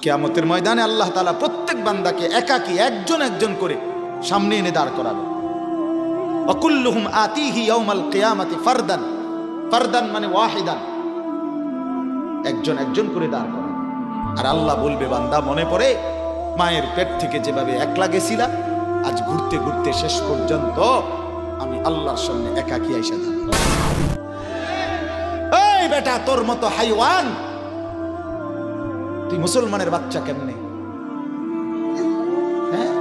কিয়ামতের ময়দানে আল্লাহ তাআলা প্রত্যেক বান্দাকে একাকী একজন একজন করে সামনে এনে দাঁড় করাবে। ওয়াকুল্লুহুম আতিহি ইয়াউমাল কিয়ামাতি ফারদান, ফারদান মানে ওয়াহিদান, একজন একজন করে দাঁড় করাবে। আর আল্লাহ বলবে, বান্দা মনে পড়ে মায়ের পেট থেকে যেভাবে একলা গেছিলা, আজ ঘুরতে ঘুরতে শেষ পর্যন্ত আমি আল্লাহর সামনে একাকী আইসা দাঁড়াবো। এই বেটা, তোর মতো হাইওয়ান তুই মুসলমানের বাচ্চা কেমনে? হ্যাঁ,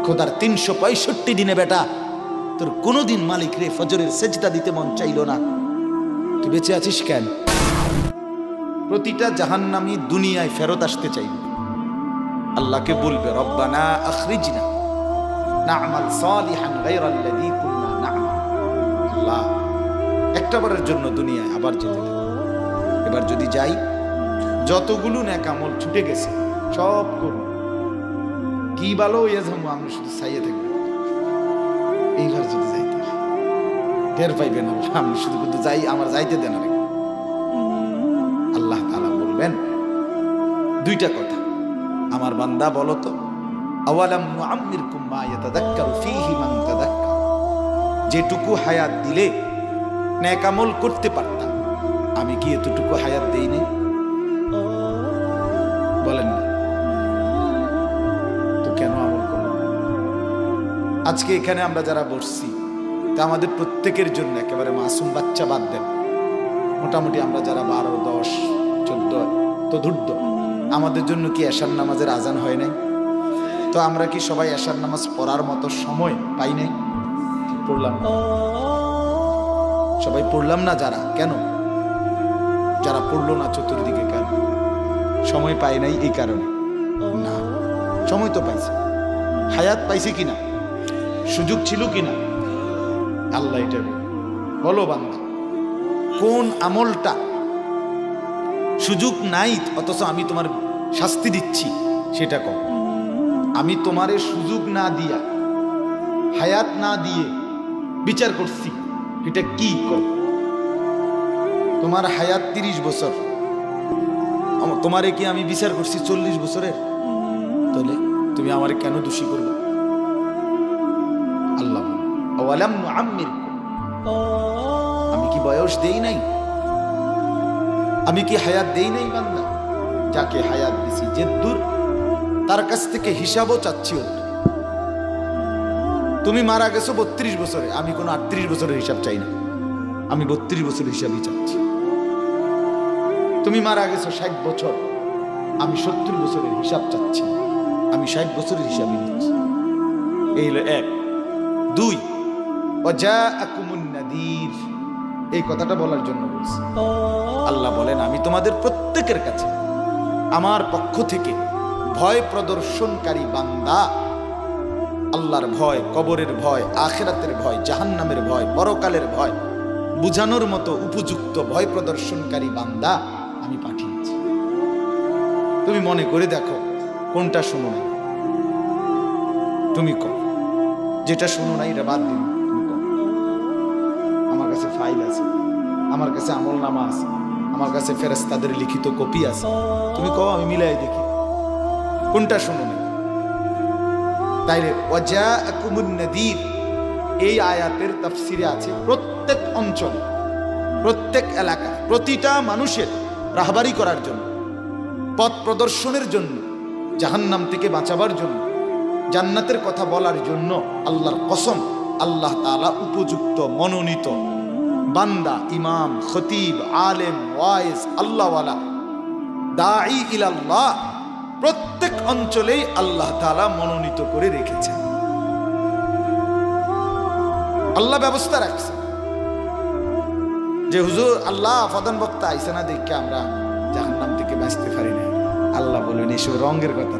খোদার 365 দিনে বেটা তোর কোনদিন মালিক রে ফজরের সেজদা দিতে মন চাইলো না, তুই বেঁচে আছিস কেন? প্রতিটা জাহান্নামী দুনিয়ায় ফেরত আসতে চাইবে, আল্লাহকে বলবে রব্বানা আখরিজনা না'মাল সালিহান গায়রাল্লাযী কুননা না'মাল। আল্লাহ, একটাবারের জন্য দুনিয়ায় আবার যেতে দে, এবার যদি যাই যতগুলো নেক আমল ছুটে গেছে সব করব, কি ভালো হইয়া যাবো, আমি শুধু চাইয়ে থাকবো এইবার যদি যাইতে টের পাইবেন আমি শুধু কিন্তু যাই, আমার যাইতে দেন। আল্লাহ তাআলা বলবেন দুইটা কথা, আমার বান্দা বলো তো, আওয়ালাম নুআম্মিরকুম মা ইয়াতাযাক্কারু ফীহি মান তাযাক্কার, যেটুকু হায়াত দিলে নেক আমল করতে পারতাম, আমি কি এতটুকু হায়াত দেই নাই? বলেন না তো কেন আমল করলাম? আজকে এখানে আমরা যারা বসছি তা আমাদের প্রত্যেকের জন্য, একেবারে মাসুম বাচ্চা বাদ দেন, মোটামুটি আমরা যারা 12, 10, 14 তদূর্ধ্ব, আমাদের জন্য কি এশার নামাজের আজান হয় নাই? তো আমরা কি সবাই এশার নামাজ পড়ার মতো সময় পাই নাই? পড়লাম না, সবাই পড়লাম না। যারা কেন, যারা পড়লো না চতুর্দিকে কেন? সময় পাই নাই এই কারণে না, সময় তো পাইছে, হায়াত পাইছে কিনা, সুযোগ ছিল কিনা, আল্লাহ এটা বলো বান্দা, কোন আমলটা সুযোগ নাই অথচ আমি তোমার শাস্তি দিচ্ছি সেটা কর। আমি তোমারে সুযোগ না দিয়া, হায়াত না দিয়ে বিচার করছি, এটা কি কর? তোমার হায়াত 30 বছর, তোমারে কি আমি বিচার করছি 40 বছরের? তাহলে তুমি আমারে কেন দোষী করবে? আল্লাহ আওয়ালাম নুআম্মিরকুম, আমি কি বয়স দেই নাই? আমি কি হায়াত দেই নাই? বান্দা, যাকে হায়াত দিছি যে দূর, তার কাছ থেকে হিসাবও চাচ্ছি। তুমি মারা গেছো 32 বছরে, আমি কোনো 38 বছরের হিসাব চাই না, আমি 32 বছরের হিসাবই চাচ্ছি। তুমি মারা গেছো 60 বছর, আমি 70 বছরের হিসাব চাচ্ছি, আমি 60 বছরের হিসাবই নিচ্ছি। এই হলো 1। 2, ওয়াজাআকুমুন নাযীর, এই কথাটা বলার জন্য বলছি। আল্লাহ বলেন, আমি তোমাদের প্রত্যেকের কাছে আমার পক্ষ থেকে ভয় প্রদর্শনকারী বান্দা, আল্লাহর ভয়, কবরের ভয়, আখিরাতের ভয়, জাহান্নামের ভয়, পরকালের ভয় বুঝানোর মতো উপযুক্ত ভয় প্রদর্শনকারী বান্দা আমি পাঠিয়েছি। তুমি মনে করে দেখো কোনটা শুনো নাই? তুমি কও যেটা শুনো নাই এটা বাদ দিন। তুমি কও আমার কাছে ফাইল আছে, আমার কাছে আমলনামা আছে, আমার কাছে ফেরেশতাদের লিখিত কপি আছে, তুমি কও আমি মিলাই দেখি কোনটা শুনো নাই। তাইলে ওয়াজাআকুমুন নাযীর, এই আয়াতের তাফসিরে আছে প্রত্যেক অঞ্চল, প্রত্যেক এলাকা, প্রতিটা মানুষের রাহবারি করার জন্য, পথ প্রদর্শনের জন্য, জাহান্নাম থেকে বাঁচাবার জন্য, জান্নাতের কথা বলার জন্য আল্লাহর কসম, আল্লাহ তাআলা উপযুক্ত মনোনীত বান্দা, ইমাম, খতিব, আলেম, ওয়াইজ, আল্লাহওয়ালা, দাঈ ইলাল্লাহ প্রত্যেক অঞ্চলেই আল্লাহ তাআলা মনোনীত করে রেখেছেন। আল্লাহ ব্যবস্থা রাখছে যে হুজুর আল্লাহ প্রধান বক্তা আইসে না দেখে আমরা জাহান্নাম থেকে বাঁচতে পারি না। আল্লাহ বলবেন এসব রঙের কথা,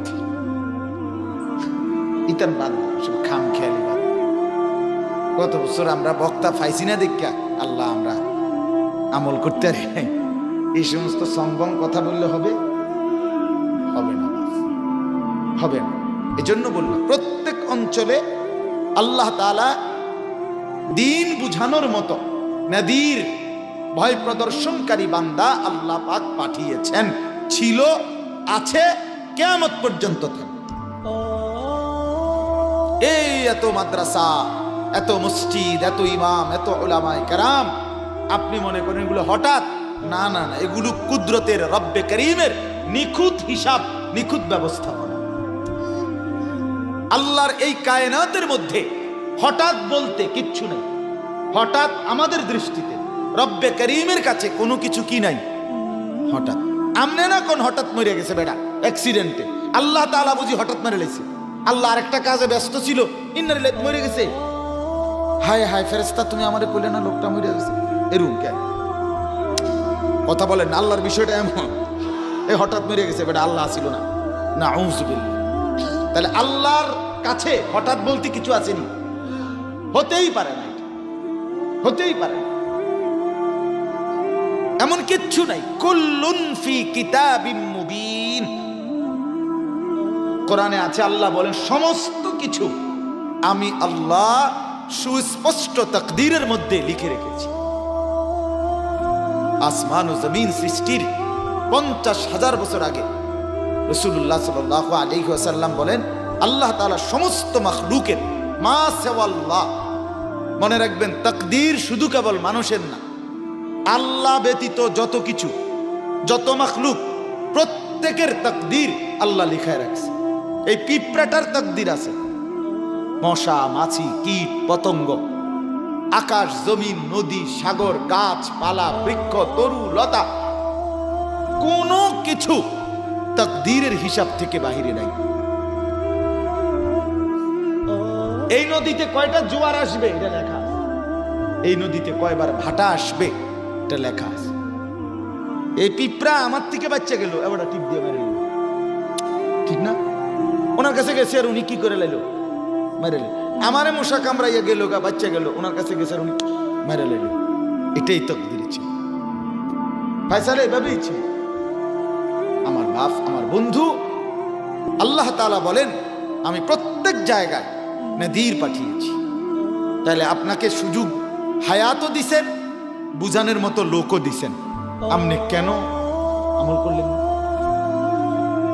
ইতান বাদ, সব খাম খেয়ালি বাদ। কত বছর আমরা বক্তা পাইছি না দেখা আল্লাহ আমরা আমল করতে পারি নাই, এই সমস্ত সম্ভব কথা বললে হবে? হবে না, হবে না। এজন্য বললাম প্রত্যেক অঞ্চলে আল্লাহ তাআলা দিন বুঝানোর মতো নাদির, ভয় প্রদর্শনকারী বান্দা আল্লাহ পাক পাঠিয়েছেন। ছিল, আছে, কিয়ামত পর্যন্ত থাকবে। এই এত মাদ্রাসা, এত মসজিদ, এত ইমাম, এত উলামায়ে কেরাম, আপনি মনে করেন এগুলো হঠাৎ? না না না, এগুলো কুদরতের রব্বে করিমের নিখুঁত হিসাব, নিখুঁত ব্যবস্থাপনা। আল্লাহর এই কায়নাতের মধ্যে হঠাৎ বলতে কিচ্ছু নাই। হঠাৎ আমাদের দৃষ্টিতে রব্বে করিমের কাছে কোনো কিছু কি নাই হঠাৎ। আমনে না কোন হঠাৎ মরে গেছে বেটা অ্যাক্সিডেন্টে, আল্লাহ তাআলা বুঝি হঠাৎ মেরে লেছে। আল্লাহ আরেকটা কাজে ব্যস্ত ছিল, ইন্নারে মরে গেছে, হায় হায় ফেরেশতা তুমি আমারে কইলে না লোকটা মরে গেছে, এরকম কেন? কথা বলেন না, আল্লাহর বিষয়টা এমন, এই হঠাৎ মরে গেছে বেটা, আল্লাহ ছিল না, নাউযুবিল্লাহ। তাহলে আল্লাহর কাছে হঠাৎ বলতে কিছু আসেনি, হতেই পারে না, হতেই পারে না, এমন কিচ্ছু নাই। কুল্লুন ফি কিতাবিম মুবিন, কোরআনে আছে, আল্লাহ বলেন সমস্ত কিছু আমি আল্লাহ সুস্পষ্ট তাকদীরের মধ্যে লিখে রেখেছি। আসমান ও জমিন সৃষ্টির 50,000 বছর আগে রাসূলুল্লাহ সাল্লাল্লাহু আলাইহি ওয়াসাল্লাম বলেন, আল্লাহ তাআলা সমস্ত মাখলুকের, মা সাওয়াল্লাহ, মনে রাখবেন তাকদীর শুধু কেবল মানুষের না, আল্লাহ ব্যতীত যত কিছু, যত মাখলুক, প্রত্যেকের তাকদীর আল্লাহ লিখায় রাখছে। এই পিঁপড়াটার তাকদীর আছে, মশা, মাছি, কীট, পতঙ্গ, আকাশ, জমিন, নদী, সাগর, গাছপালা, বৃক্ষ, তরু, লতা, কোনো কিছু তাকদীরের হিসাব থেকে বাহিরে নাই। এই নদীতে কয়টা জোয়ার আসবে এটা লেখা আছে, এই নদীতে কয়বার ভাটা আসবে এটা লেখা আছে। এই পিঁপড়া আমার থেকে বাচ্চা গেল, এবার টিপ দিয়ে মেরে নিল, ঠিক না? ওনার কাছে গেছে আর উনি কি করে লাইল, মেরে লাইল। আমারে মশা কামড়াইয়া গেল, বাচ্চা গেল, ওনার কাছে গেছে আর উনি মেরে লাইল। এটাই তাকদীর ছিল, ফয়সালা এভাবেই ছিল। আমার বাপ, আমার বন্ধু, আল্লাহ তাআলা বলেন আমি প্রত্যেক জায়গায় নদীর পাঠিয়েছি। তাহলে আপনাকে সুযোগ হায়াতও দিছেন, বুঝানোর মতো লোকও দিছেন, আপনি কেন আমল করলেন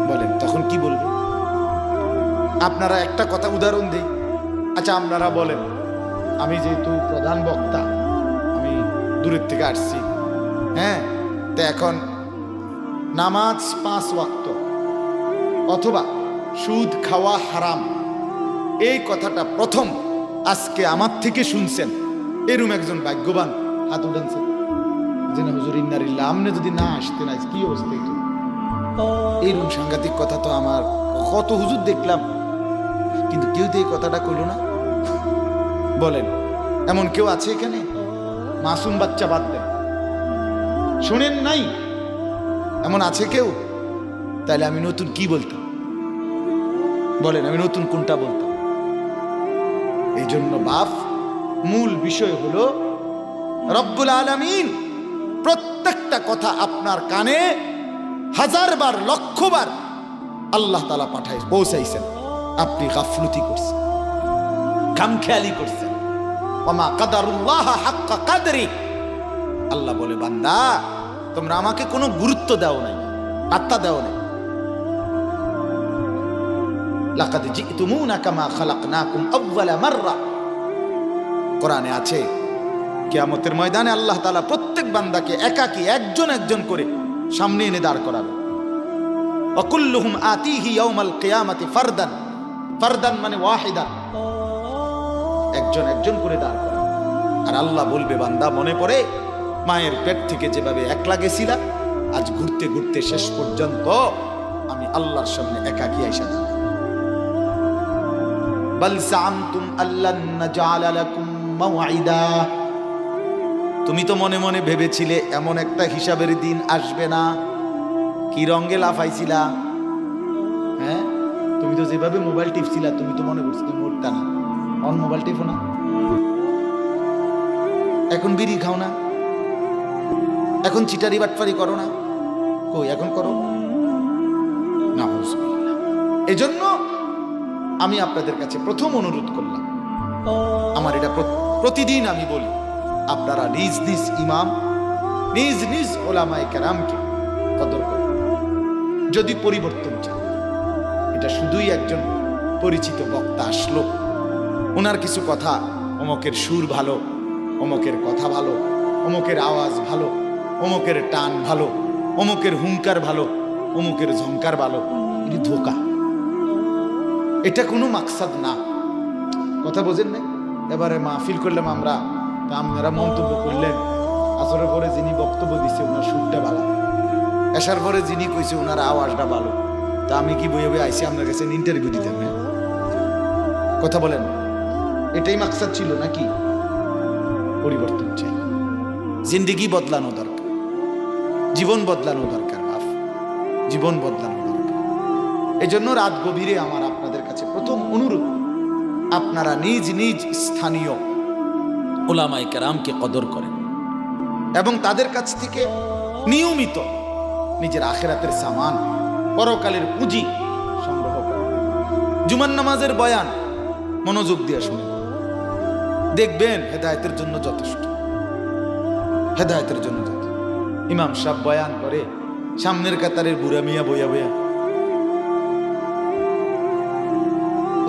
বলেন? তখন কি বলবেন? আপনারা একটা কথা উদাহরণ দিই, আচ্ছা আপনারা বলেন, আমি যেহেতু প্রধান বক্তা, আমি দূরের থেকে আসছি, হ্যাঁ, তো এখন নামাজ 5 ওয়াক্ত অথবা সুদ খাওয়া হারাম, এই কথাটা প্রথম আজকে আমার থেকে শুনছেন, এরম একজন ভাগ্যবান হাত উঠেছে যে না হুজুর ইন্নারিল্লাহ, আপনি যদি না আসতেন আজ কি অবস্থা হইতো। এইরকম সাংঘাতিক কথা তো আমার কত হুজুর দেখলাম, কিন্তু কেউ তো এই কথাটা কইল না। বলেন এমন কেউ আছে এখানে? মাসুম বাচ্চা বাদ দেন, শুনেন নাই, এমন আছে কেউ? তাহলে আমি নতুন কি বলতাম বলেন, আমি নতুন কোনটা বলতাম? এই জন্য বাপ, মূল বিষয় হলো রব্বুল আলামিন প্রত্যেকটা কথা আপনার কানে 1000 বার, 1,00,000 বার আল্লাহ তাআলা পাঠায় পৌঁছাইছেন, আপনি গাফলতি করছেন, খামখেয়ালি করছেন। ওমা কাদারুল্লাহ হাক্কা কাদরি, আল্লাহ বলে বান্দা তোমরা আমাকে কোনো গুরুত্ব দাও নাই, পাত্তা দাও নাই। লাকাদ জিতুমুনা কামা খালাকনাকুম আউয়ালা মাররা, কোরআনে আছে কিয়ামতের ময়দানে আল্লাহ তাআলা প্রত্যেক বান্দাকে একাকী একজন একজন করে সামনে এনে দাঁড় করাবে। ওয়া কুল্লুহুম আতিহি ইয়াউমাল কিয়ামাতি ফারদান, ফারদান মানে ওয়াহিদা, একজন একজন করে দাঁড় করাবে। আর আল্লাহ বলবে বান্দা মনে পড়ে মায়ের পেট থেকে যেভাবে একলা গেছিলা, আজ ঘুরতে ঘুরতে শেষ পর্যন্ত আমি আল্লাহর সামনে একাকী আইসা দাঁড়াবো। বাল জামতুম আল্লান নাজআলা লাকুম মাওঈদা, তুমি তো মনে মনে ভেবেছিলে এমন একটা হিসাবের দিন আসবে না, কি রঙে লাফাইছিলা, হ্যাঁ, তুমি তো যেভাবে মোবাইল টিপছিলা, তুমি তো মনে করছো তুমি উঠতা না, অন মোবাইল টিপো না, এখন বিড়ি খাও না, এখন চিটারি বাটফারি করো না, কই এখন করো না। এজন্য আমি আপনাদের কাছে প্রথম অনুরোধ করলাম, আমার এটা প্রতিদিন আমি বলি, আপনারা নিজ নিজ ইমাম, নিজ নিজ ওলামায়ে কেরামকে কদর করুন। যদি পরিবর্তন চান। এটা শুধুই একজন পরিচিত বক্তা আসলো, ওনার কিছু কথা, অমকের সুর ভালো, অমকের কথা ভালো, অমকের আওয়াজ ভালো, অমকের টান ভালো, অমকের হুঙ্কার ভালো, অমুকের ঝংকার ভালো, এটি ধোকা। এটা কোনো মাকসাদ না। কথা বোঝেন না? এবারে মাহফিল করলাম আমরা, তা আপনারা মন্তব্য করলেন আসরের পরে যিনি বক্তব্য দিছে ওনার সুরটা ভালো, এসার পরে যিনি কইছে ওনার আওয়াজটা ভালো, তা আমি কি বইয়ে বইয়ে আইসি আপনার কাছে ইন্টারভিউ দিতেন না? কথা বলেন, এটাই মাকসাদ ছিল নাকি? পরিবর্তন চাই, জিন্দেগি বদলানো দরকার, জীবন বদলানো দরকার, বাপ জীবন বদলানো দরকার। এই জন্য রাত গভীরে আমার আপনাদের কাছে প্রথম অনুরোধ, আপনারা নিজ নিজ স্থানীয় উলামায়ে কেরামকে কদর করেন এবং তাদের কাছ থেকে নিয়মিত নিজের আখিরাতের সামান, পরকালের পুঁজি সংগ্রহ করেন। জুমার নামাজের বয়ান মনোযোগ দিয়ে শুনুন, দেখবেন হেদায়েতের জন্য যথেষ্ট, হেদায়েতের জন্য যথেষ্ট। ইমাম সাহেব বয়ান করে, সামনের কাতারের বুড়া মিয়া বইয়া বইয়া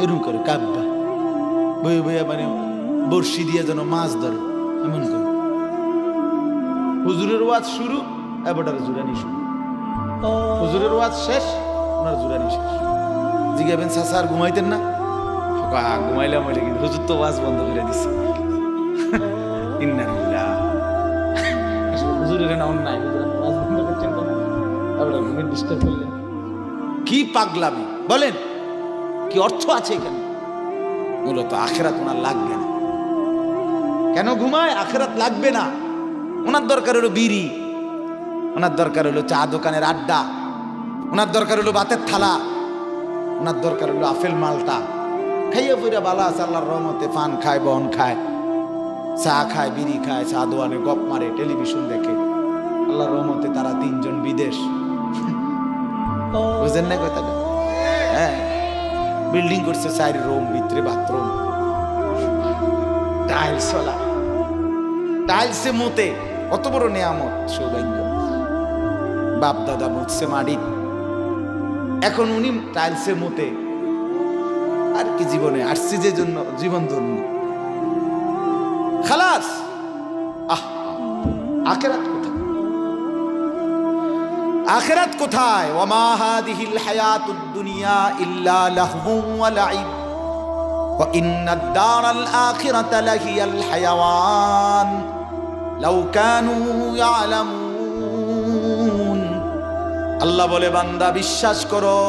এরকম করে কাব্বা বইয়া বইয়া, মানে বর্ষি দিয়ে যেন মাছ ধরে এমন করে। হুজুরের ওয়াজ শুরু, এবার জুরানি শুরু, হুজুরের ওয়াজ শেষ, ওনার জুরানি শেষ। জিজ্ঞাবেন চাচা আর ঘুমাইতেন না? ঘুমাইলাম বলে, কিন্তু হুজুর তো ওয়াজ বন্ধ করে দিচ্ছে। হুজুরের না অন্যায়, ওয়াজ বন্ধ করছেন তো, এবার ঘুমের ডিস্টার্ব করলেন। কি পাগলামি বলেন, কি অর্থ আছে এখানে? মূলত আখেরাত ওনার লাগবে না। কেন ঘুমায়? আখেরাত লাগবে না। ওনার দরকার হলো বিড়ি, ওনার দরকার হলো চা দোকানের আড্ডা, ওনার দরকার হলো বাতের থালা, ওনার দরকার হলো আফেল মালটা। খাইয়া পইরা বালা আছে আল্লাহর রহমতে, পান খায়, বন খায়, চা খায়, বিড়ি খায়, চা দোয়ানে গপ মারে, টেলিভিশন দেখে। আল্লাহর রহমতে তারা তিনজন বিদেশ। বুঝেন না কথাটা? হ্যাঁ, বিল্ডিং করছে 4 রুম, ভিতরে বাথরুম, টাইলস ওলা, টাইলসে মতে। কত বড় নিয়ামত, সৌভাগ্য। বাপ দাদা মুছছে মাটি, এখন উনি টাইলসে মতে। আর কি জীবনে আসছে যে জন্য, জীবন ধন্য খালাস। আখিরাত কোথায়? আখিরাত কোথায়? ওয়ামা হাদিহিল হায়াতুদ দুনিয়া ইল্লা লাহবু ওয়া লাইব ওয়া ইন্নাদ দারাল আখিরাতা লাহিয়াল হায়াওয়ান লাউ কানু ইয়ালামুন। আল্লাহ বলে, বান্দা বিশ্বাস করো,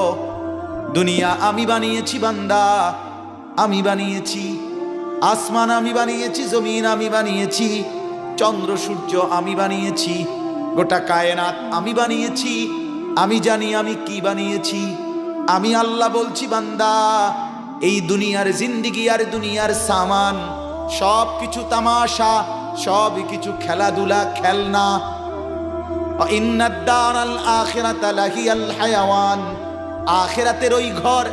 দুনিয়া আমি বানিয়েছি বান্দা, আমি বানিয়েছি। আসমান আমি বানিয়েছি, জমিন আমি বানিয়েছি, চন্দ্র সূর্য আমি বানিয়েছি, গোটা কায়নাত আমি বানিয়েছি। আমি জানি আমি কি বানিয়েছি। আমি আল্লাহ বলছি, বান্দা এই দুনিয়ার জিন্দিগি আর দুনিয়ার সামান সব কিছু তামাশা, সব কিছু খেলাধুলা, খেলনা। ইন্নাদ দারাল আখিরাতা লাহিয়াল হায়াওয়ান, আখিরাতের ওই ঘর,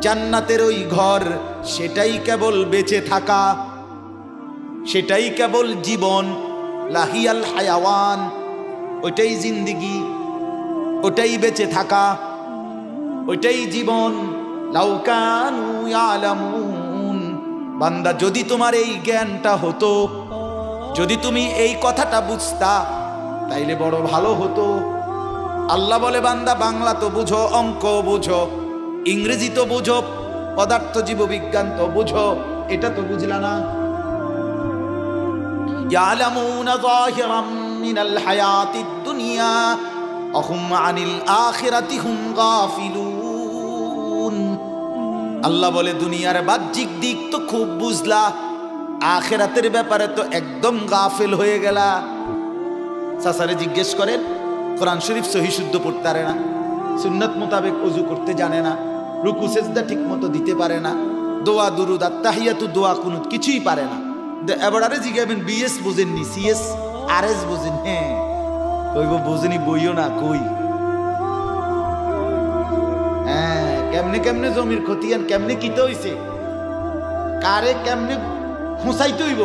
জান্নাতের ওই ঘর, সেটাই কেবল বেঁচে থাকা, সেটাই কেবল জীবন। লাহিয়াল হায়াওয়ান, ওইটাই জিন্দিগি, ওটাই বেঁচে থাকা, ওইটাই জীবন। লাউ কানু ইয়ালামুন। বান্দা, যদি তোমার এই জ্ঞানটা হতো, যদি তুমি এই কথাটা বুঝতা, তাইলে বড় ভালো হতো। আল্লাহ বলে, বান্দা বাংলা তো বুঝো, অঙ্ক বুঝো, ইংরেজি তো বুঝো, পদার্থ জীববিজ্ঞান তো বুঝো, এটা তো বুঝলা না। ইয়ালামুনা যাহিরাম মিনাল হায়াতিদ দুনিয়া ওয়া হুম আনিল আখিরাতি হুম গাফিলুন। আল্লাহ বলে, দুনিয়ার বাহ্যিক দিক তো খুব বুঝলা, আখিরাতের ব্যাপারে তো একদম গাফিল হয়ে গেলা। চাচারে জিজ্ঞেস করেন, কোরআন শরীফ সহি শুদ্ধ পড়তে পারে না, সুন্নাত মোতাবেক ওযু করতে জানে না, রুকু সেজদা ঠিক মতো দিতে পারে না, দোয়া দুরুদ আত্তাহিয়াতু দোয়া কুনুত কিছুই পারে না। এবারে জিজ্ঞাবেন, বিএস বুঝেননি, সিএস আরএস বুঝেন? হ্যাঁ, কইব বুঝেনি, বইও না কই। হ্যাঁ, কেমনে কেমনে জমির খতিয়ান কেমনে কিতে হইছে, কারে কেমনে খুঁচাইতে হইব,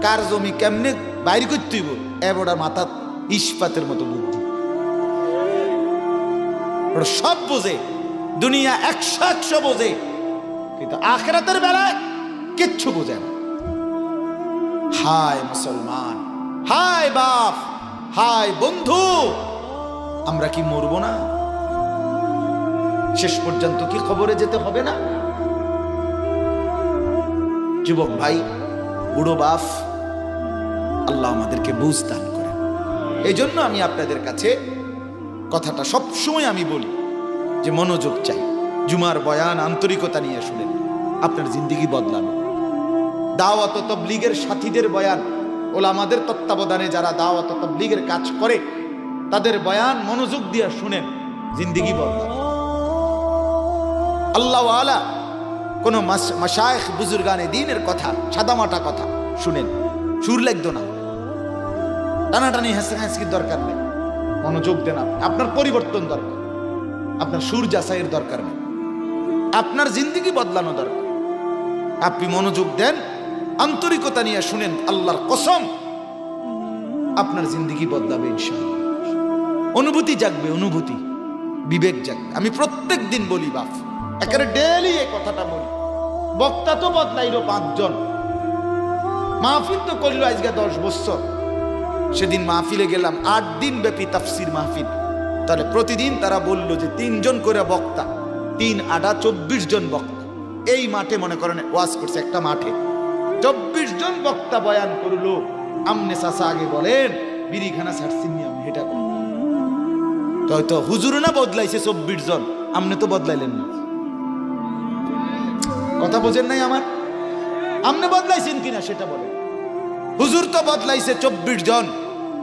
কার জমি কেমনে বাইর করতে হইব, এবারে মাথা ইস্পাতের মতো বুদ্ধি। ওরা সব বোঝে, দুনিয়া 100 বোঝে, কিন্তু আখিরাতের বেলায় কিচ্ছু বোঝে না। হায় মুসলমান, হায় বাপ, হায় বন্ধু, আমরা কি মরব না? শেষ পর্যন্ত কি খবরে যেতে হবে না? যুবক ভাই, বুড়ো বাপ, আল্লাহ আমাদেরকে বুঝ দান করেন। এই জন্য আমি আপনাদের কাছে কথাটা সবসময় আমি বলি যে মনোযোগ চাই। জুমার বয়ান আন্তরিকতা নিয়ে শুনেন, আপনার জিন্দেগি বদলানো। দাওয়াত ও তাবলীগের সাথীদের বয়ান, ওলামাদের তত্ত্বাবধানে যারা দাওয়াত ও তাবলীগের কাজ করে তাদের বয়ান মনোযোগ দিয়ে শুনেন, জিন্দেগি বদলাবে। আল্লাহ ওয়ালা কোন মাশায়েখ বুজুর্গানে দ্বীনের কথা, সাদামাটা কথা শুনেন, সুর লাগতো না, টানাটানি হাসির দরকার নেই, মনোযোগ দেন। আপনার পরিবর্তন দরকার, আপনার সুর যাচাইয়ের দরকার নেই, আপনার জিন্দেগি বদলানো দরকার। আপনি মনোযোগ দেন, আন্তরিকতা নিয়ে শুনেন, আল্লাহর কসম আপনার জিন্দেগি বদলাবে ইনশাআল্লাহ। অনুভূতি জাগবে, অনুভূতি, বিবেক জাগবে। আমি প্রত্যেক দিন বলি বাপ, একেবারে ডেইলি এই কথাটা বলি। বক্তা তো বদলাইলো 5 জন, মাহফিল তো করলো আজকে 10 বছর। সেদিন মাহফিলে গেলাম, 8 দিন ব্যাপী তাফসির মাহফিল। তাহলে প্রতিদিন তারা বললো যে 3 জন করে বক্তা, 3 8 24 জন বক্তা। এই মাঠে মনে করেন ওয়াজ করছে, একটা মাঠে 24 জন বক্তা বয়ান করলো। আমনে চাচা আগে বলেন বিড়িখানা ছাড়ছেন নি? আমি এটা তো হুজুর না বদলাইছে 24 জন, আমনে তো বদলাইলেন না। কথা বোঝেন নাই আমার? আমনে বদলাইছেন কিনা সেটা বলেন। হুজুর তো বদলাইছে 24 জন,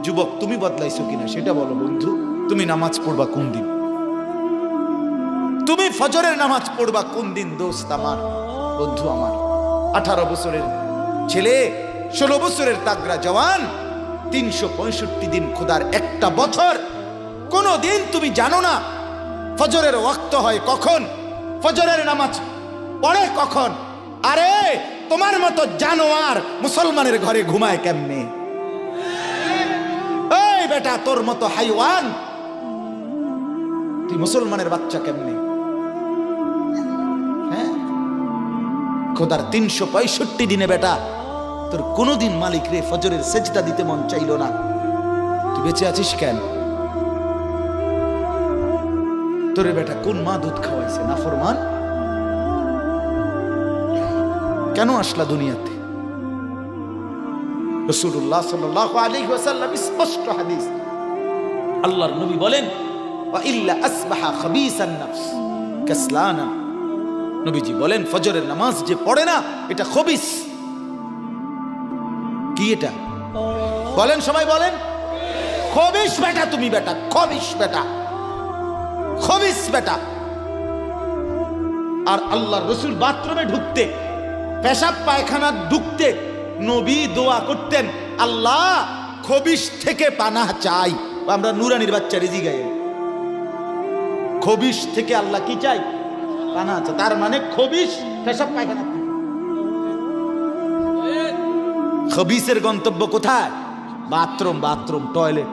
যুবক তুমি বদলাইছো কিনা সেটা বলো। বন্ধু, তুমি নামাজ পড়বা কোন দিন? তুমি ফজরের নামাজ পড়বা কোন দিন? দোস্ত আমার, বন্ধু আমার, 18 বছরের ছেলে, 16 বছরের তাগড়া জওয়ান, 365 দিন খোদার একটা বছর, কোন দিন তুমি জানো না ফজরের ওয়াক্ত হয় কখন, ফজরের নামাজ পড়ে কখন? আরে তোমার মতো জানোয়ার মুসলমানের ঘরে ঘুমায় কেমনে? এই বেটা, তোর মতো হাইওয়ান তুই মুসলমানের বাচ্চা কেমনে? হ্যাঁ, খোদার 365 দিনে বেটা তোর কোনদিন মালিক রে ফজরের সেজদা দিতে মন চাইল না। তুই বেঁচে আছিস কেন? তোরে বেটা কোন মা দুধ খাওয়াইছে? নাফরমান কেন আসলা দুনিয়াতে? রাসূলুল্লাহ সাল্লাল্লাহু আলাইহি ওয়াসাল্লাম স্পষ্ট হাদিস, আল্লাহর নবী বলেন, ওয়া ইল্লা আসবাহা খাবিসান নফস কাসলানা। নবীজি বলেন, ফজরের নামাজ যে পড়ে না এটা খবিস। কি এটা বলেন? সবাই বলেন, খবিস বেটা। তুমি বেটা খবিস বেটা, খবিস বেটা। আর আল্লাহর রাসূল বাথরুমে ঢুকতে, পেশাব পায়খানা ঢুকতে নবী দোয়া করতেন, আল্লাহ খবিস থেকে পানাহ চাই। আমরা নুরানির বাচ্চা রেজি গায়ে, খবিস থেকে আল্লাহ কি চাই? পানাহ চাই। তার মানে খবিস পেশাব পায়খানা। খবিসের গন্তব্য কোথায়? Bathroom, bathroom, toilet.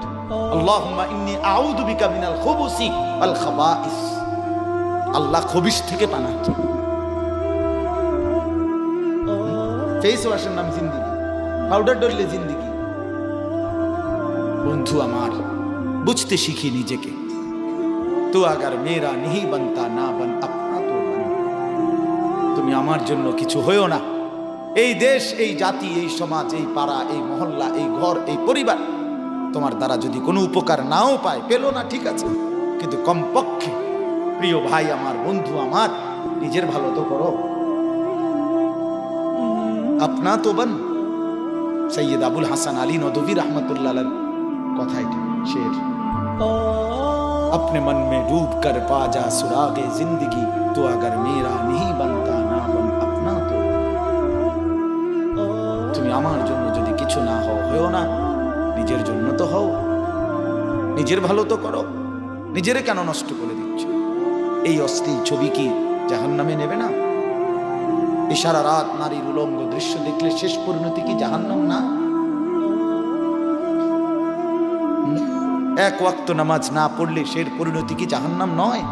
আল্লাহুম্মা ইন্নী আউযু বিকা মিনাল খুবুসি ওয়াল খাবাইস। আল্লাহ খবিস থেকে পানাহ চাই। ফেস ওয়াশের নাম জিন্দেগি, পাউডার ডললে জিন্দেগি। বন্ধু আমার, বুঝতে শিখি নিজেকে। তো আগার মেরা নেহি বানতা না বান আপনা তো বান। তুমি আমার জন্য কিছু হইও না। এই দেশ, এই জাতি, এই সমাজ, এই পাড়া, এই মহল্লা, এই ঘর, এই পরিবার তোমার দ্বারা যদি কোনো উপকার নাও পায়, পেলো না ঠিক আছে, কিন্তু কমপক্ষে প্রিয় ভাই আমার, বন্ধু আমার, নিজের ভালো তো করো। আপনা তো বন। সৈয়দ আবুল হাসান আলী নদভী रहमतुल्लाह अलैह কথা এটা শের। अपने मन में डूब कर पा जा सुरागे जिंदगी, तो अगर मेरा नहीं बनता ना बन अपना तो। তুমি আমার জন্য যদি কিছু না হও না, নিজের জন্য তো হও, নিজের ভালো তো করো। নিজেরে কেন নষ্ট করে দিচ্ছ? এই অশ্লীল ছবি কি জাহান্নামে নেবে না? এই সারা রাত নারীর উলঙ্গ দৃশ্য দেখলে শেষ পরিণতি কি জাহান্নাম না? এক ওয়াক্ত নামাজ না পড়লে শের পরিণতি কি জাহান্নাম নয়?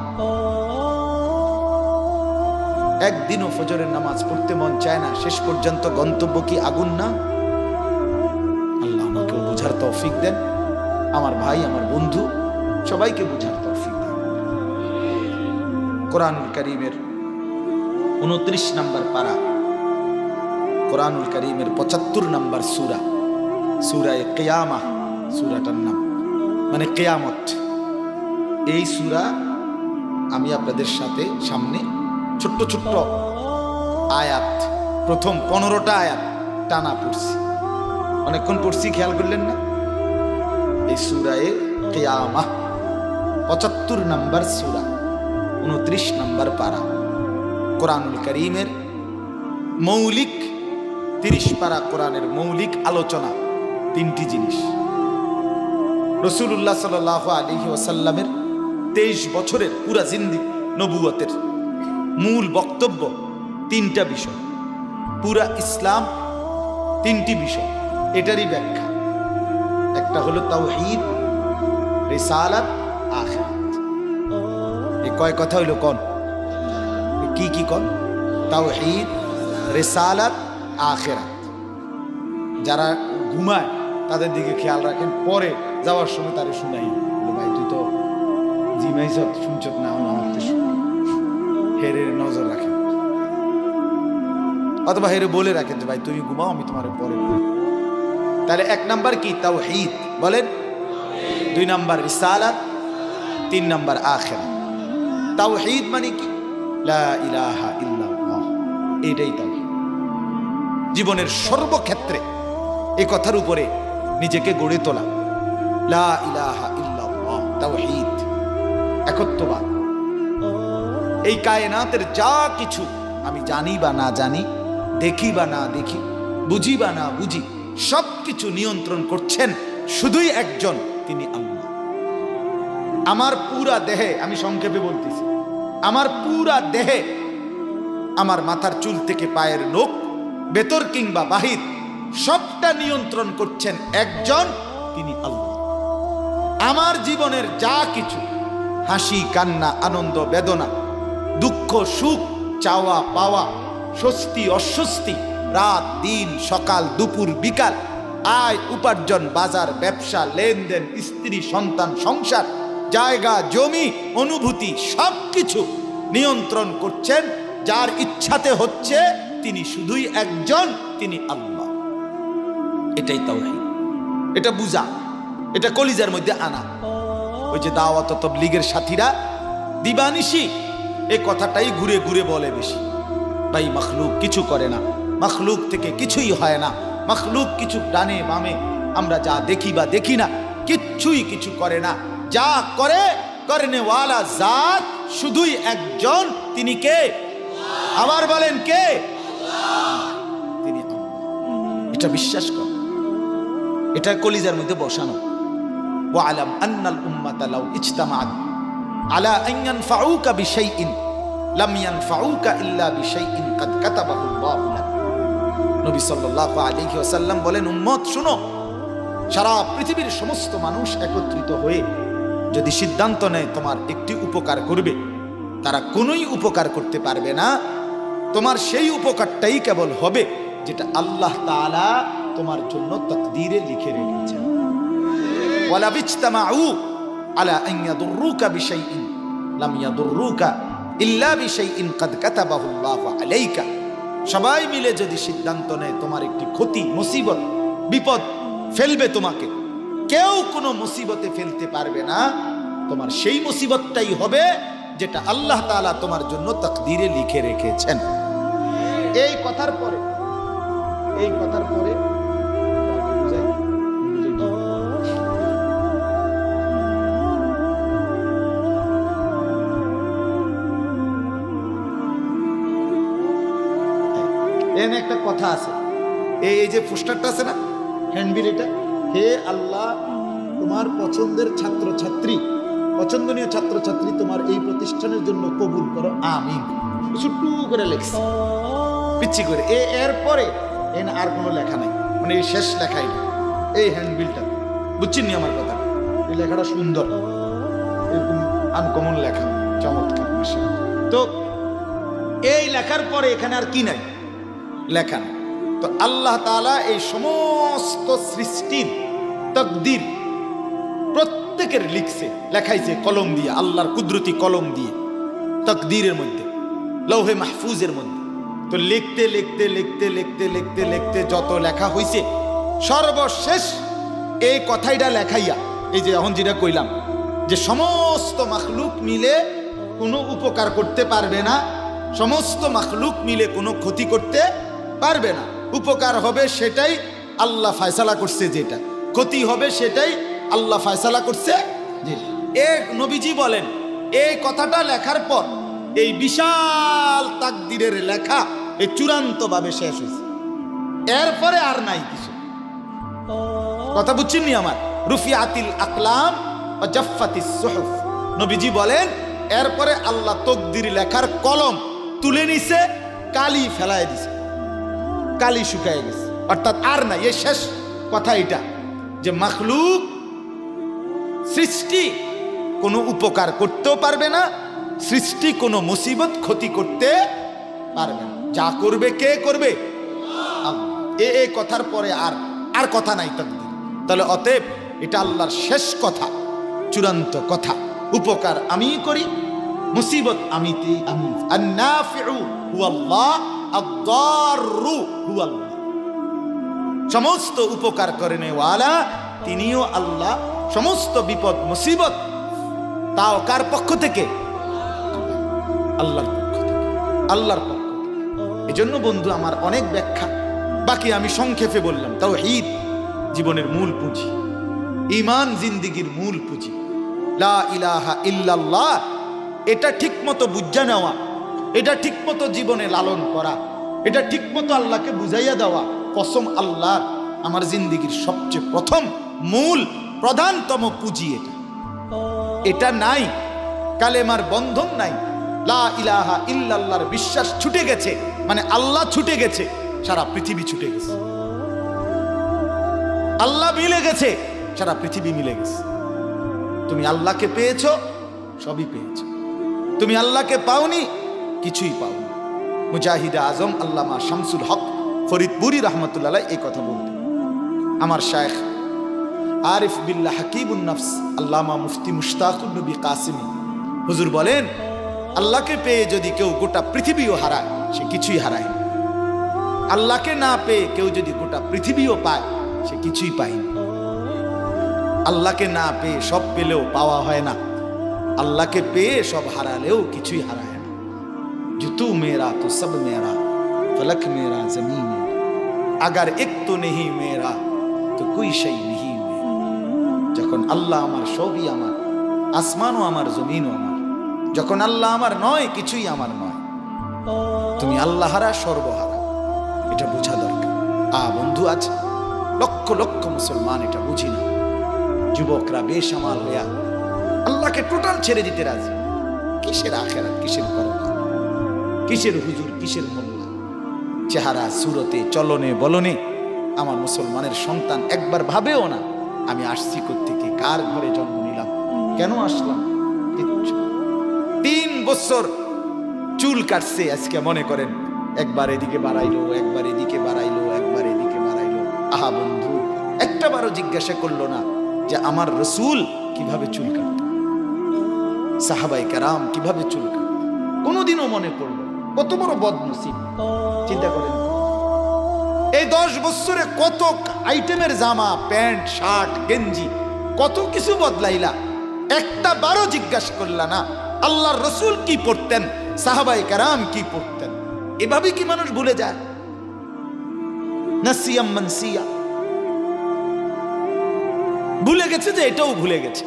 একদিনও ফজরের নামাজ পড়তে মন চায় না, শেষ পর্যন্ত গন্তব্য কি আগুন না? আল্লাহ আমাকে বুঝার তৌফিক দেন, আমার ভাই আমার বন্ধু সবাইকে বুঝার তৌফিক দেন। কোরআনুল কারীমের 29 নম্বর পারা, কোরআনুল কারীমের 75 নম্বর সূরা, সূরা কিয়ামাহ, সূরাটার নাম মানে কিয়ামত। এই সূরা আমি আপনাদের সাথে সামনে ছোট্ট ছোট্ট আয়াত, প্রথম 15টা আয়াত টানা পড়ছি, অনেকক্ষণ পড়ছি, খেয়াল করলেন না? এই সূরায়ে কিয়ামাহ 75 নম্বর সূরা, 29 নম্বর পারা, কোরআনুল কারীমের মৌলিক 30 পারা কোরআনের মৌলিক আলোচনা 3টি জিনিস। রাসূলুল্লাহ সাল্লাল্লাহু আলাইহি ওয়াসাল্লামের 23 বছরের পুরা জিন্দেগি নবুয়তের মূল বক্তব্য 3টা বিষয়, পুরা ইসলাম 3টি বিষয়, এটারই ব্যাখ্যা। একটা হলো তাওহীদ, রিসালাত, আখিরাত। এই কয় কথা হইল কোন? কি কি কোন? তাওহীদ, রিসালাত, আখিরাত। যারা ঘুমায় তাদের দিকে খেয়াল রাখেন, পরে যাওয়ার সময় তারে শুনাই, ভাই তুই তো জিমাইছ, শুনছত না, আমার তো হেরে নজর রাখেন, অথবা হেরে বলে রাখেন যে ভাই তুমি ঘুমাও, আমি তোমার পরে। তাহলে 1 নাম্বার কি? তাওহীদ বলেন, 2 নাম্বার রিসালাত, 3 নাম্বার আখিরাত। তাওহীদ মানে কি? লা ইলাহা ইল্লাল্লাহ, এটাই তাওহীদ। জীবনের সর্বক্ষেত্রে এই কথার উপরে নিজেকে গড়ে তোলা, লা ইলাহা ইল্লাল্লাহ, তাওহীদ, একত্ববাদ। এই কায়নাতের যা কিছু আমি জানি বা না জানি, দেখি বা না দেখি, বুঝি বা না বুঝি, সব কিছু নিয়ন্ত্রণ করছেন শুধুই একজন, তিনি আল্লাহ। আমার পুরা দেহে, আমি সংক্ষেপে বলতেছি, আমার পুরা দেহে, আমার মাথার চুল থেকে পায়ের নখ, ভেতর কিংবা বাহির, সবটা নিয়ন্ত্রণ করছেন একজন, তিনি আল্লাহ। আমার জীবনের যা কিছু, হাসি কান্না, আনন্দ বেদনা, দুঃখ সুখ, চাওয়া পাওয়া, স্বস্তি অস্বস্তি, রাত দিন, সকাল দুপুর বিকাল, আয় উপার্জন, বাজার ব্যবসা, লেনদেন, স্ত্রী সন্তান, সংসার, জায়গা জমি, অনুভূতি, সবকিছু নিয়ন্ত্রণ করছেন যার ইচ্ছাতে হচ্ছে, তিনি শুধুই একজন, তিনি আল্লাহ। এটাই তাওহীদ। এটা বুঝা, এটা কলিজার মধ্যে আনা। ওই যে দাওয়াত ও তাবলীগের সাথীরা দিবানিশি এই কথাটাই ঘুরে ঘুরে বলে বেশি, ভাই মাখলুক কিছু করে না, মাখলুক থেকে কিছুই হয় না, মাখলুক কিছু ডানে বামে, আমরা যা দেখি বা দেখি না, কিচ্ছুই কিছু করে না, যা করে করনেওয়ালা জাত শুধুই একজন, তিনি কে? আবার বলেন কে? তিনি আল্লাহ। এটা বিশ্বাস কর, এটা কলিজার মধ্যে বসানো। ওয়ালাম আন্নাল উম্মাতা লাউ ইজতামাআত আলা আন ইয়ানফাউকা বিশাইইন লাম ইয়ানফাউকা ইল্লা বিশাইইন কাদ কাতাবাহু আল্লাহু লাক। নবী সাল্লাল্লাহু আলাইহি ওয়াসাল্লাম বলেন, উম্মত শুনো, সারা পৃথিবীর সমস্ত মানুষ একত্রিত হয়ে যদি সিদ্ধান্ত নেয় তোমার একটি উপকার করবে, তারা কোনোই উপকার করতে পারবে না, তোমার সেই উপকারটাই কেবল হবে যেটা আল্লাহ তাআলা তোমার জন্য তাকদীরে লিখে রেখেছেন। ওয়ালা বিজতামাউ আলা আন ইয়াদুররুকা বিশাইইন লাম ইয়াদুররুকা ইল্লা বিশাইইন কাদ কাতাবাহু আল্লাহু আলাইকা। সবাই মিলে যদি সিদ্ধান্ত নেয় তোমার একটি ক্ষতি, মুসিবত, বিপদ ফেলবে তোমাকে, কেউ কোনো মুসিবতে ফেলতে পারবে না, তোমার সেই মুসিবতটাই হবে যেটা আল্লাহ তাআলা তোমার জন্য তাকদীরে লিখে রেখেছেন। এই কথার পরে এখানে একটা কথা আছে, এই যে পোস্টারটা আছে না, হ্যান্ডবিল, এটা, হে আল্লাহ তোমার পছন্দের ছাত্রছাত্রী, পছন্দনীয় ছাত্রছাত্রী তোমার এই প্রতিষ্ঠানের জন্য কবুল করো, আমিন। ছোট্ট করে লেখছে, পিচ্ছি করে। এরপরে আর কোনো লেখা নাই, মানে এই শেষ লেখাই না এই হ্যান্ডবিলটা, বুঝছেন নি আমার কথা? এই লেখাটা সুন্দর, এরকম আনকমন লেখা, চমৎকার। তো এই লেখার পরে এখানে আর কি নাই, লেখা নাই। তো আল্লাহ তাআলা এই সমস্ত সৃষ্টির তাকদীর প্রত্যেকের লিখছে, লেখাইছে কলম দিয়ে, আল্লাহর কুদরতি কলম দিয়ে, তাকদীরের মধ্যে, লৌহে মাহফুজের মধ্যে। তো লিখতে লিখতে লিখতে লিখতে লিখতে লিখতে যত লেখা হইছে, সর্বশেষ এই কথাইটা লেখাইয়া, এই যে এখন যেটা কইলাম যে সমস্ত মাখলুক মিলে কোনো উপকার করতে পারবে না, সমস্ত মাখলুক মিলে কোনো ক্ষতি করতে পারবে না। উপকার হবে সেটাই আল্লাহ ফয়সালা করছে, যেটা ক্ষতি হবে সেটাই আল্লাহ ফয়সালা করছে। এক নবীজি বলেন, এই কথাটা লেখার পর এই বিশাল তাকদীরের লেখা এই চূড়ান্তভাবে শেষ হয়েছে, এরপরে আর নাই কিছু। কথা বুঝছেন নি আমার? রুফিআতিল আকলাম ওয়া জাফফাতিস সুহুফ। নবীজি বলেন এরপরে আল্লাহ তাকদীর লেখার কলম তুলে নিছে, কালি ফেলায় দিছে, কালি শুকায় গেছে, অর্থাৎ আর নাই। এই শেষ কথা এটা যে মাখলুক সৃষ্টি কোনো উপকার করতেও পারবে না, সৃষ্টি কোনো মুসিবত ক্ষতি করতে পারবে না। যা করবে কে করবে? এই কথার পরে আর কথা নাই তাকদীর। তাহলে অতএব এটা আল্লাহর শেষ কথা, চূড়ান্ত কথা। উপকার আমিই করি, মুসিবত আমিতেই আমি। আন-নাফিউ হুয়াল্লাহ, আদ-দাররু হুয়াল্লাহ। সমস্ত উপকার করেন ওয়ালা তিনিও আল্লাহ, সমস্ত বিপদ মুসিবত তাও কার পক্ষ থেকে? আল্লাহর পক্ষ থেকে, আল্লাহর পক্ষ থেকে। এজন্য বন্ধু আমার অনেক ব্যাখ্যা, বাকি আমি সংক্ষেপে বললাম। তাওহীদ জীবনের মূল পুঁজি, ঈমান জিন্দেগীর মূল পুঁজি। লা ইলাহা ইল্লাল্লাহ, এটা ঠিকমতো বুঝা নেওয়া, এটা ঠিকমতো জীবনে লালন করা, এটা ঠিকমতো আল্লাহকে বুঝাইয়া দেওয়া। কসম আল্লাহর, আমার জিন্দেগীর সবচেয়ে প্রথম মূল প্রধানতম পুঁজি এটা। এটা নাই, কালেমার বন্ধন নাই, লা ইলাহা ইল্লাল্লাহর বিশ্বাস ছুটে গেছে, মানে আল্লাহ ছুটে গেছে, সারা পৃথিবী ছুটে গেছে। আল্লাহ মিলে গেছে, সারা পৃথিবী মিলে গেছে। তুমি আল্লাহকে পেয়েছো, সবই পেয়েছো। তুমি আল্লাহকে পাওনি, কিছুই পাওনি। মুজাহিদে আজম আল্লামা শামসুল হক ফরিদপুরি রহমতুল্লাহ এই কথা বলতেন। আমার শায়েখ আরিফ বিল্লাহ হাকিবুন নফস আল্লামা মুফতি মুশতাকুন নবী কাসিমি হুজুর বলেন, আল্লাহকে পেয়ে যদি কেউ গোটা পৃথিবীও হারায়, সে কিছুই হারায় না। আল্লাহকে না পেয়ে কেউ যদি গোটা পৃথিবীও পায়, সে কিছুই পায়নি। আল্লাহকে না পেয়ে সব পেলেও পাওয়া হয় না, আল্লাহকে পেয়ে সব হারালেও কিছুই হারায় না। জুতু মেরা তো সব মেরা, ফলক মেরা, জমিন মেরা, আগার এক তো নেহি মেরা তো কুই সেই নেহি মেরা। যখন আল্লাহ আমার, সবই আমার, আসমানও আমার, জমিনও আমার। যখন আল্লাহ আমার নয়, কিছুই আমার নয়। তুমি আল্লাহ হারা, সর্বহারা, এটা বোঝা দরকার। বন্ধু, আজ লক্ষ লক্ষ মুসলমান এটা বুঝি না। যুবকরা বেসামাল হইয়া আল্লাহকে টোটাল ছেড়ে দিতে রাজি। কিসের আখেরাত, কিসের পরকাল, কিসের হুজুর, কিসের মোল্লা? চেহারা, সুরতে, চলনে, বলনে আমার মুসলমানের সন্তান একবার ভাবেও না আমি আসছি কোত্থেকে, কার ঘরে জন্ম নিলাম, কেন আসলাম। 3 বছর চুল কাটছে, আজকে মনে করেন একবার এদিকে বাড়াইলো, একবার এদিকে বাড়াইলো, একবার এদিকে বাড়াইলো। বন্ধু, একটাবারও জিজ্ঞাসা করলো না যে আমার রসুল কিভাবে চুল কাটত, সাহাবায়ে কেরাম কিভাবে চুল কাটত? কোনোদিনও মনে পড়লো? কত বড় বদনসিব চিন্তা করেন। এই 10 বছরে কত আইটেমের জামা, প্যান্ট, শার্ট, গেঞ্জি, কত কিছু বদলাইলা, একটা বারও জিজ্ঞাসা করলা না আল্লাহর রসুল কি পড়তেন, সাহাবায়ে কেরাম কি পড়তেন? এভাবে কি মানুষ ভুলে যায়? নাসিয়াম মানসিয়া, ভুলে গেছে যে এটাও ভুলে গেছে।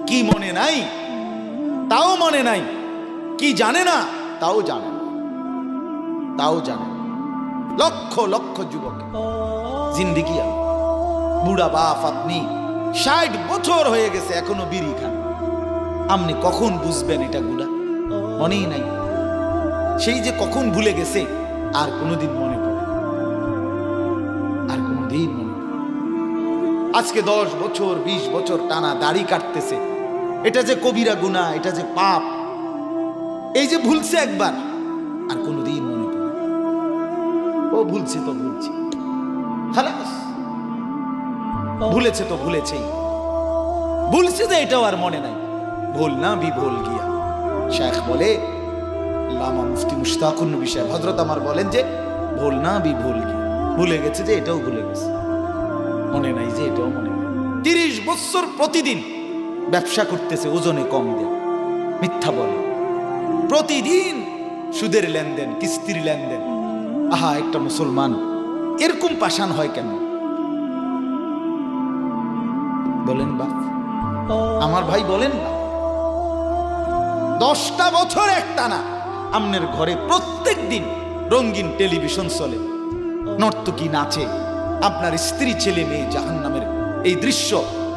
কি মনে নাই তাও মনে নাই, কি জানে না তাও জানে, তাও জানে। লক্ষ লক্ষ যুবক জিন্দিগি, বুড়া বাপ আপনি 60 বছর হয়ে গেছে এখনো বিড়ি খান। আপনি কখন বুঝবেন এটা গুলা? মনেই নাই। সেই যে কখন ভুলে গেছে, আর কোনোদিন মনে পড়ে, আর কোনোদিন মনে পড়ে। আজকে 10 বছর 20 বছর টানা দাড়ি কাটতেছে, এটা যে কবিরা গুনাহ, এটা যে পাপ। এই যে ভুলছে একবার, আর কোনোদিন মনে পড়ে না। ও ভুলছে তো ভুলছে, খালাস, ভুলেছে তো ভুলেছেই, ভুলছে যে এটাও আর মনে নাই। ভুল না বিভুল গিয়া। শেখ বলে, লামা মুফতি মুশতাকুন নবী সাহেব হযরত আমার বলেন যে ভুল না বিভুল গিয়া, ভুলে গেছে যে এটাও ভুলে গেছে, মনে নাই যে এটাও মনে নাই। 30 বছর প্রতিদিন ব্যবসা করতেছে, ওজনে কম দেয়, মিথ্যা বলে, প্রতিদিন সুদের লেনদেন, কিস্তির লেনদেন। আহা, একটা মুসলমান এরকম পাষাণ হয় কেন বলেন বাপ? আমার ভাই বলেন না, 10টা বছর একটানা আমনের ঘরে প্রত্যেক দিন রঙিন টেলিভিশন চলে, নর্তকী নাচে, আপনার স্ত্রী ছেলে মেয়ে জাহান্নামের এই দৃশ্য,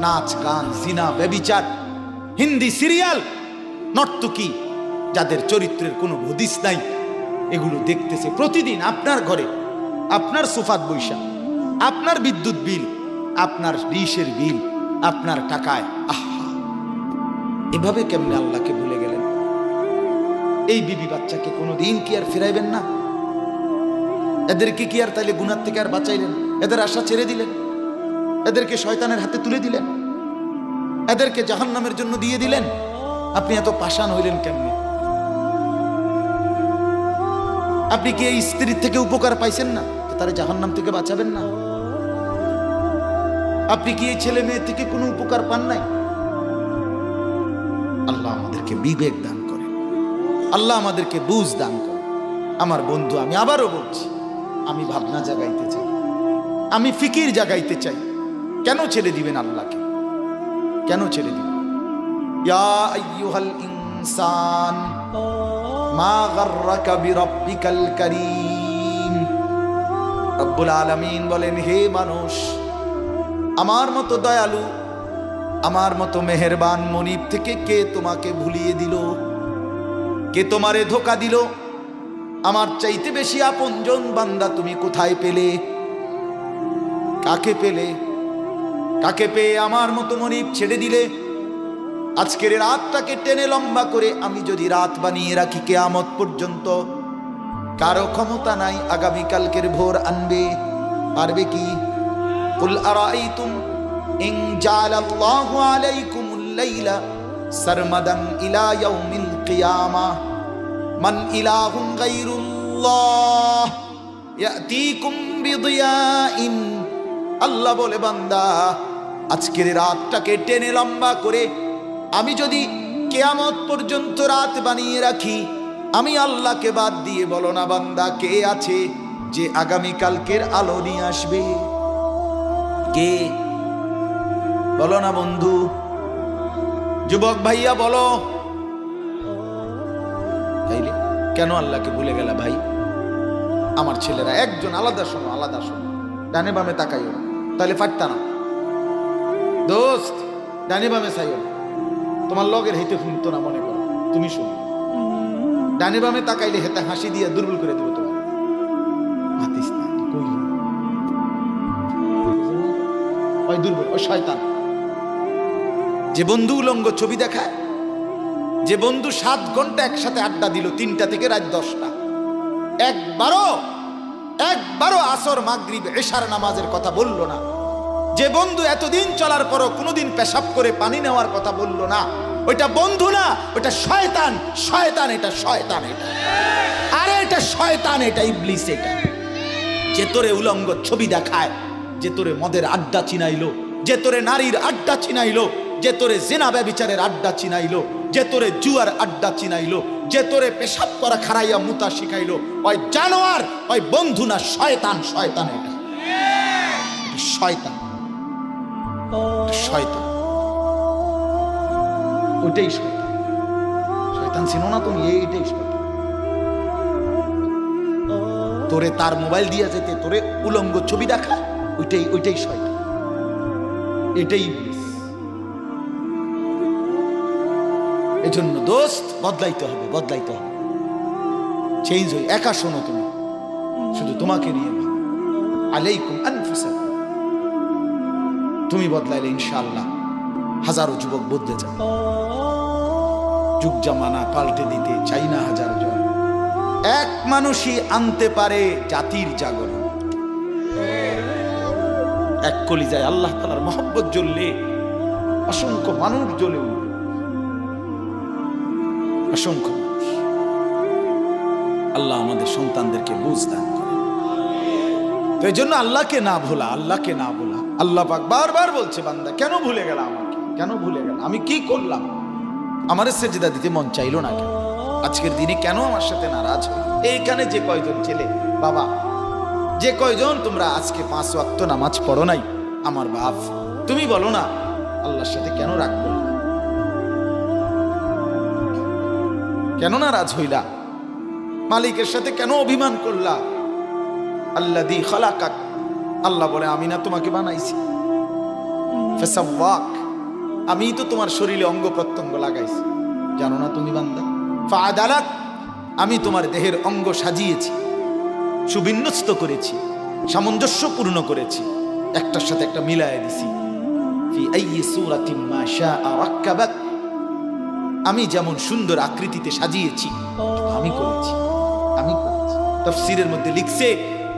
নাচ গান, জিনা, ব্যভিচার, হিন্দি সিরিয়াল, নর্তকী যাদের চরিত্রের কোনো হদিস নাই, এগুলো দেখতেছে প্রতিদিন আপনার ঘরে, আপনার সোফাত বৈশা, আপনার বিদ্যুৎ বিল, আপনার ডিশের বিল, আপনার টাকায়। আহা, এভাবে কেমনে আল্লাহকে ভুলে গেলেন? এই বিবি বাচ্চাকে কোনোদিন কি আর ফিরাইবেন না? এদেরকে কি আর তাইলে গুনার থেকে আর বাঁচাইলেন? এদের আশা ছেড়ে দিলেন, এদেরকে শয়তানের হাতে তুলে দিলেন, এদেরকে জাহান্নামের জন্য দিয়ে দিলেন। আপনি এত পাষাণ হইলেন কেমনে? আপনি কি এই স্ত্রীর থেকে উপকার পাইছেন না? তারা জাহান্নাম থেকে বাঁচাবেন না? আপনি কি এই ছেলে মেয়ে থেকে কোনো উপকার পান নাই? আল্লাহ আমাদেরকে বিবেক দান করে, আল্লাহ আমাদেরকে বুঝ দান করে। আমার বন্ধু, আমি আবারও বলছি, আমি ভাবনা জাগাইতে চাই, আমি ফিকির জাগাইতে চাই। কেন ছেড়ে দিবেন আল্লাহকে? কেন ছেড়ে দিবেন? ইয়া আইয়ুহাল ইনসান মা গাররাকা বিরাব্বিকাল কারীম। রব্বুল আলামিন বলেন, হে মানুষ, আমার মতো দয়ালু, আমার মতো মেহেরবান মনিব থেকে কে তোমাকে ভুলিয়ে দিল? কে তোমারে ধোঁকা দিল? আমার চাইতে বেশি আপনজন বান্দা তুমি কোথায় পেলে? কাকে পেলে? কাকে পেয়ে আমার মতো মনিব ছেড়ে দিলে? আজকের রাতটাকে টেনে লম্বা করে আমি যদি রাত বানিয়ে রাখি কিয়ামত পর্যন্ত, কারো ক্ষমতা নাই আগামীকালকের ভোর আনবে। পারবে কি? কুল আরাইতুম ইন জাআলাল্লাহু আলাইকুমুল লাইলা সারমাদান ইলা ইয়াউমিল কিয়ামাহ মান ইলাহুন গায়রুল্লাহ ইয়াতিকুম বিদিয়াইন। আল্লাহ বলে, বান্দা, আজকের রাতটাকে টেনে লম্বা করে আমি যদি কিয়ামত পর্যন্ত রাত বানিয়ে রাখি, আমি আল্লাহকে বাদ দিয়ে বলো না বান্দা, কে আছে যে আগামীকালকের আলো নিয়ে আসবে? কে? বলো না বন্ধু, যুবক ভাইয়া বলো। তাইলে কেন আল্লাহকে ভুলে গেলা ভাই? আমার ছেলেরা একজন আলাদা শোনো, আলাদা শোনো, ডানে বামে তাকাইও না, তাহলে ফাটতা না। দোস্ত, ডানে বামে চাইও না, তোমার লগের হেঁটে শুনতো না মনে করো, তুমি শুনো। ডানে বামে তাকাইলে হেতে হাসি দিয়ে দুর্বল করে দেবো তোমার। মাতিস না, কইল ওই দুর্বল, ওই শয়তান। যে বন্ধু উলঙ্গ ছবি দেখায়, যে বন্ধু 7 ঘন্টা একসাথে আড্ডা দিল 3টা থেকে রাত 10টা, একবারও আসর মাগরিব এশার নামাজের কথা বললো না, যে বন্ধু এতদিন চলার পরও কোনোদিন পেশাব করে পানি নেওয়ার কথা বললো না, ওইটা বন্ধু না, ওইটা শয়তান। শয়তান এটা, শয়তান এটা, আরে এটা শয়তান, এটা ইবলিস এটা। যে তোরে উলঙ্গ ছবি দেখায়, যে তোরে মদের আড্ডা চিনাইলো, যে তোরে নারীর আড্ডা চিনাইলো, যে তোরে জিনা ব্যভিচারের আড্ডা চিনাইলো, যে তোরে জুয়ার আড্ডা চিনাইলো, যে তোরে পেশাব করা খারাইয়া মুতা শিখাইলো, ওই জানোয়ার, ওই বন্ধু না, শয়তান। শয়তান এটা, শয়তান, শয়তান, ওইটাই শয়তান। শয়তান চিনো না তুমি? এইটাই শয়তান। তোরে তার মোবাইল দিয়া যেতে তোরে উলঙ্গ ছবি দেখা, ওইটাই শয়তান, এটাই ইবলিস। এজন্য দোস্ত, বদলাইতে হবে, বদলাইতে হবে, চেঞ্জ হই। একা শোনো তুমি, শুধু তোমাকে নিয়ে ভাবো। আলাইকুম আনফুসাকুম। তুমি বদলাইলে ইনশাআল্লাহ হাজারো যুবক বদলে যাবে। যুগ জামানা পাল্টে দিতে চাই না হাজার জন, 1 মানুষই আনতে পারে জাতির জাগরণ। এক কলিজায় আল্লাহ তাআলার মহব্বত জ্বললে অসংখ্য মানুষ জ্বলে উঠবে, অসংখ্য মানুষ। আল্লাহ আমাদের সন্তানদেরকে বুঝ দান করে। তো এই জন্য আল্লাহকে না ভোলা, আল্লাহকে না ভোলা। আল্লাহ পাক বারবার বলছে, বান্দা কেন ভুলে গেল আমাকে, কেন ভুলে গেল, আমি কি করলাম, আমারে সেজদা দিতে মন চাইলো না কেন, আজকের দিনে কেন আমার সাথে নারাজ হলো। এইখানে যে কয়জন ছেলে বাবা, যে কয়জন তোমরা আজকে 5 ওয়াক্ত নামাজ পড়ো নাই, আমার বাপ, তুমি বলো না আল্লাহর সাথে কেন রাগ করলা, কেন নারাজ হইলা, মালিকের সাথে কেন অভিমান করলা। আল্লাযী খালাকাক, আল্লাহ বলে আমি না তোমাকে বানাইছি, ফাসাওয়াক, আমি তো তোমার শরীরে অঙ্গ প্রত্যঙ্গ লাগাইছি, জানো না তুমি বান্দা। ফাআদালাক, আমি তোমার দেহের অঙ্গ সাজিয়েছি, সুবিন্যস্ত করেছি, সামঞ্জস্যপূর্ণ করেছি, একটার সাথে একটা মিলায়ে দিছি। ফি আইয়ি সূরাতিন মা শাআ রাক্কাবাক, আমি যেমন সুন্দর আকৃতিতে সাজিয়েছি আমি করেছি, আমি করেছি। তাফসীরের মধ্যে লিখছে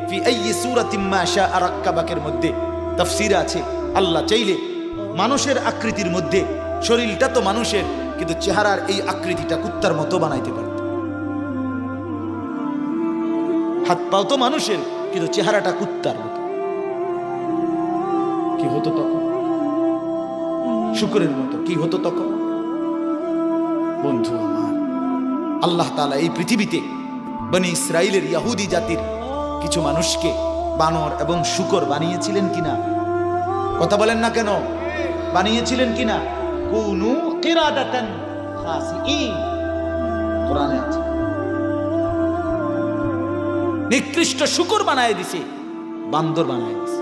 ফি আইয়ি সূরাতিন মা শাআ রাক্কাবাকের মধ্যে তাফসীর আছে, আল্লাহ চাইলে মানুষের আকৃতির মধ্যে, শরীরটা তো মানুষের কিন্তু চেহারার এই আকৃতিটা কুত্তার মতো বানাইতে পারত। হাত পাও তো মানুষের কিন্তু চেহারাটা কুত্তার মতো, কি হতো তখন? শুকরের মতো কি হতো তখন? বন্ধু আমার, আল্লাহ তাআলা এই পৃথিবীতে বনি ইসরাইলের ইহুদি জাতির কিছু মানুষকে বানর এবং শুকর বানিয়েছিলেন কিনা? কথা বলেন না কেন? বানিয়েছিলেন কিনা? কুনু কিরাদাতান খাসিইন, কোরআনে আছে। নিকৃষ্ট শুকর বানায় দিছে, বান্দর বানায় দিছে।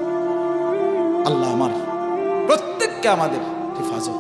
আল্লাহ আমার প্রত্যেককে আমাদের হেফাজত